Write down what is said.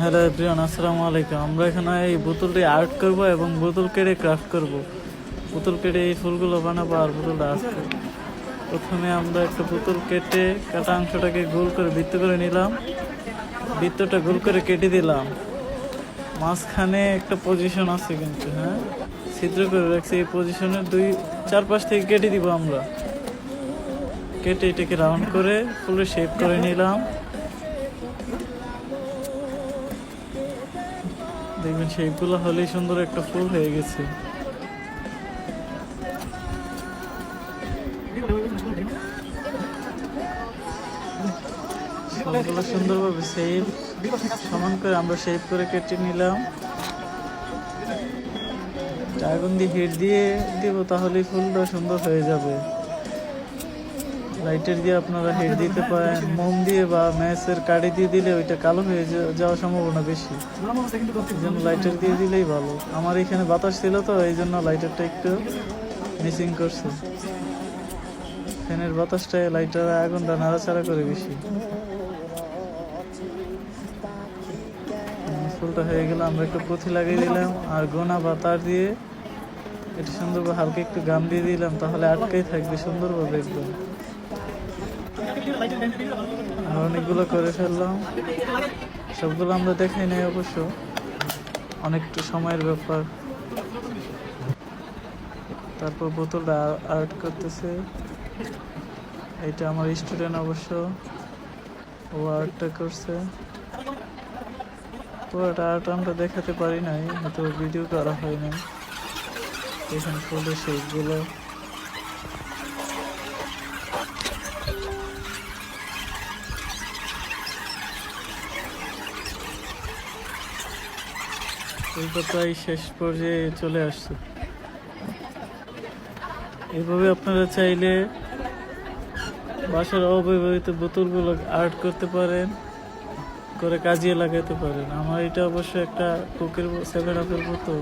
Hello everyone, আসসালামু আলাইকুম। আমরা এখানে এই বোতলটি আর্ট করব এবং বোতল কেটে ক্রাফট করব। বোতল কেটে এই ফুলগুলো বানাবো আর বোতলটা আর্ট করব। প্রথমে আমরা একটা বোতল কেটে কাটা অংশটাকে গোল করে বৃত্ত করে নিলাম। বৃত্তটা গোল করে কেটে দিলাম। মাঝখানে একটা পজিশন আছে কিন্তু, হ্যাঁ, ছিদ্র করে রাখছি। এই পজিশনের চারপাশ থেকে কেটে দিব আমরা। কেটে এটাকে রাউন্ড করে ফুলের শেপ করে নিলাম। দেখবেন শেপগুলো হলেই সুন্দর একটা ফুল হয়ে গেছে। ফুলগুলো সুন্দরভাবে সমান করে আমরা শেপ করে কেটে নিলাম। আগুন দিয়ে হিট দিয়ে দিব, তাহলেই ফুলটা সুন্দর হয়ে যাবে। লাইটার দিয়ে আপনারা হিট দিতে পারেন, মোম দিয়ে বা ম্যাচের কাঠি দিয়ে দিলে ওইটা কালো হয়ে যাওয়ার সম্ভাবনা বেশি। এই জন্য লাইটার দিয়ে দিলেই ভালো। আমার এখানে বাতাস ছিল তো, এই জন্য লাইটারটা একটু মিসিং করছে। ফ্যানের বাতাসটায় লাইটার আগুনটা নাড়াচাড়া করে বেশি। ফুলটা হয়ে গেলে আমরা একটু পুঁথি লাগিয়ে দিলাম আর গোনা বা তার দিয়ে এটা সুন্দরভাবে হালকা একটু গাম দিয়ে দিলাম, তাহলে আটকাই থাকবে সুন্দরভাবে একদম। অনেকগুলো করে ফেললাম, সবগুলো আমরা দেখাই নাই অবশ্য, অনেকটা সময়ের ব্যাপার। তারপর বোতলটা আর্ট করতেছে। এটা আমার স্টুডেন্ট অবশ্য, ও আর্টটা করছে। পুরোটা আর্ট আমরা দেখাতে পারি নাই, হয়তো ভিডিও করা হয় নাই। এখানে ফুলের শেপগুলো প্রায় শেষ পর্যায়ে চলে আসছে। এভাবে আপনারা চাইলে বাসার অব্যবহৃত বোতলগুলো আর্ট করতে পারেন, করে কাজে লাগাতে পারেন। আমার এটা অবশ্য একটা কোকের 7 আপের বোতল।